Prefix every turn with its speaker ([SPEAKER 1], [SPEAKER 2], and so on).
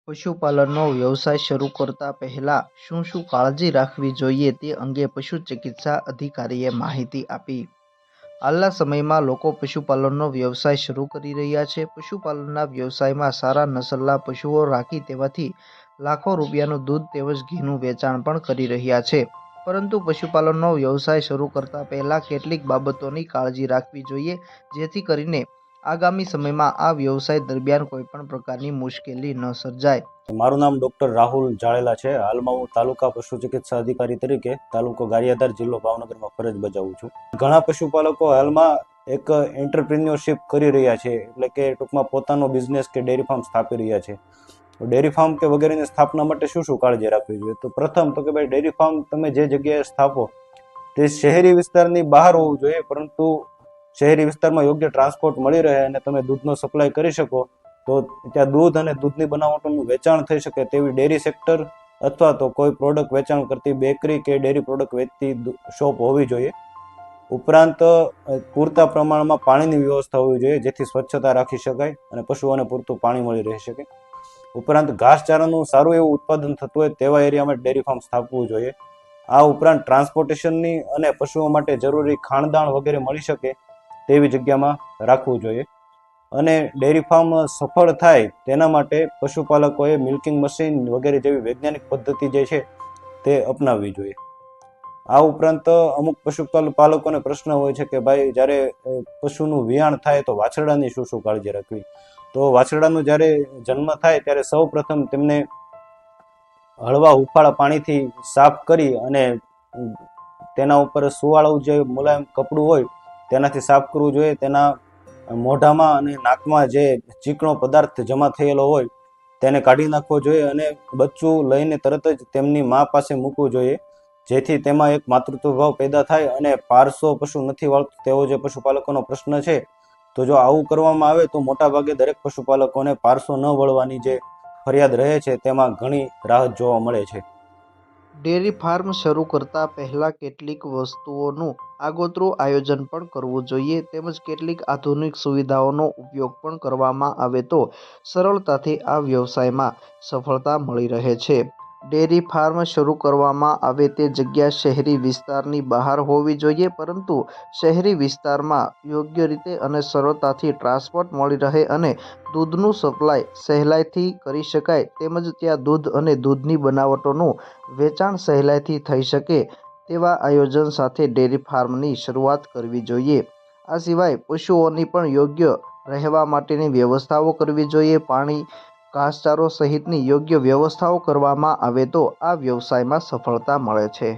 [SPEAKER 1] પશુપાલનનો વ્યવસાય શરૂ કરતા પહેલા શું કાળજી રાખવી જોઈએ તે અંગે પશુ ચિકિત્સા અધિકારીએ માહિતી આપી। હાલના સમયમાં લોકો પશુપાલનનો વ્યવસાય શરૂ કરી રહ્યા છે। પશુપાલનના વ્યવસાયમાં સારા નસલના પશુઓ રાખી તેમાંથી લાખો રૂપિયાનું દૂધ તેમજ ઘીનું વેચાણ પણ કરી રહ્યા છે। પરંતુ પશુપાલનનો વ્યવસાય શરૂ કરતા પહેલા કેટલીક બાબતોની કાળજી રાખવી જોઈએ, જેથી કરીને આગામી સમયમાં આ વ્યવસાય દરમિયાન કોઈપણ પ્રકારની મુશ્કેલી ન સર્જાય।
[SPEAKER 2] મારું નામ ડોક્ટર રાહુલ જાડેલા છે। હાલમાં હું તાલુકા પશુ ચિકિત્સા અધિકારી તરીકે તાલુકો ગારિયાધાર જિલ્લો ભાવનગરમાં ફરજ બજાવું છું। ઘણા પશુપાલકો હાલમાં એક એન્ટરપ્રિન્યોરશિપ કરી રહ્યા છે, એટલે કે ટૂંકમાં પોતાનો બિઝનેસ કે ડેરી ફાર્મ સ્થાપી રહ્યા છે। ડેરી ફાર્મ કે વગેરેની સ્થાપના માટે શું કાળજી રાખવી જોઈએ? તો પ્રથમ તો કે ભાઈ, ડેરી ફાર્મ તમે જે જગ્યાએ સ્થાપો તે શહેરી વિસ્તારની બહાર હોવું જોઈએ, પરંતુ શહેરી વિસ્તારમાં યોગ્ય ટ્રાન્સપોર્ટ મળી રહે અને તમે દૂધનો સપ્લાય કરી શકો, તો ત્યાં દૂધ અને દૂધની બનાવટોનું વેચાણ થઈ શકે તેવી ડેરી સેક્ટર અથવા તો કોઈ પ્રોડક્ટ વેચાણ કરતી બેકરી કે ડેરી પ્રોડક્ટ વેચતી શોપ હોવી જોઈએ। ઉપરાંત પૂરતા પ્રમાણમાં પાણીની વ્યવસ્થા હોવી જોઈએ, જેથી સ્વચ્છતા રાખી શકાય અને પશુઓને પૂરતું પાણી મળી રહી શકે। ઉપરાંત ઘાસચારાનું સારું એવું ઉત્પાદન થતું હોય તેવા એરિયામાં ડેરી ફાર્મ સ્થાપવું જોઈએ। આ ઉપરાંત ટ્રાન્સપોર્ટેશનની અને પશુઓ માટે જરૂરી ખાણદાણ વગેરે મળી શકે તેવી જગ્યામાં રાખવું જોઈએ। અને ડેરી ફાર્મ સફળ થાય તેના માટે પશુપાલકોએ મિલ્કિંગ મશીન વગેરે જેવી વૈજ્ઞાનિક પદ્ધતિ જે છે તે અપનાવવી જોઈએ। આ ઉપરાંત અમુક પશુપાલકોને પ્રશ્ન હોય છે કે ભાઈ, જ્યારે પશુનું વિયાણ થાય તો વાછરડાની શું કાળજી રાખવી? તો વાછરડાનો જ્યારે જન્મ થાય ત્યારે સૌ પ્રથમ તેમને હળવા હુંફાળા પાણીથી સાફ કરી અને તેના ઉપર સુવાળું જે મુલાયમ કપડું હોય તેનાથી સાફ કરવું જોઈએ। તેના મોઢામાં અને નાકમાં જે ચીકણો પદાર્થ જમા થયેલો હોય તેને કાઢી નાખવો જોઈએ અને બચ્ચું લઈને તરત જ તેમની મા પાસે મૂકવું જોઈએ, જેથી તેમાં એક માતૃત્વ ભાવ પેદા થાય અને પારસો પશુ નથી વાળતું તેવો જે પશુપાલકોનો પ્રશ્ન છે, તો જો આવું કરવામાં આવે તો મોટાભાગે દરેક પશુપાલકોને પારસો ન વળવાની જે ફરિયાદ રહે છે તેમાં ઘણી રાહત જોવા મળે છે।
[SPEAKER 1] ડેરી ફાર્મ શરૂ કરતા પહેલા કેટલીક વસ્તુઓનું આગોતરું આયોજન પણ કરવું જોઈએ, તેમજ કેટલીક આધુનિક સુવિધાઓનો ઉપયોગ પણ કરવામાં આવે તો સરળતાથી આ વ્યવસાયમાં સફળતા મળી રહે છે। ડેરી ફાર્મ શરૂ કરવામાં આવે તે જગ્યા શહેરી વિસ્તારની બહાર હોવી જોઈએ, પરંતુ શહેરી વિસ્તારમાં યોગ્ય રીતે અને સરળતાથી ટ્રાન્સપોર્ટ મળી રહે અને દૂધનું સપ્લાય સહેલાઈથી કરી શકાય, તેમજ ત્યાં દૂધ અને દૂધની બનાવટોનું વેચાણ સહેલાઈથી થઈ શકે તેવા આયોજન સાથે ડેરી ફાર્મની શરૂઆત કરવી જોઈએ। આ સિવાય પશુઓની પણ યોગ્ય રહેવા માટેની વ્યવસ્થાઓ કરવી જોઈએ। પાણી, ઘાસચારો સહિતની યોગ્ય વ્યવસ્થાઓ કરવામાં આવે તો આ વ્યવસાયમાં સફળતા મળે છે।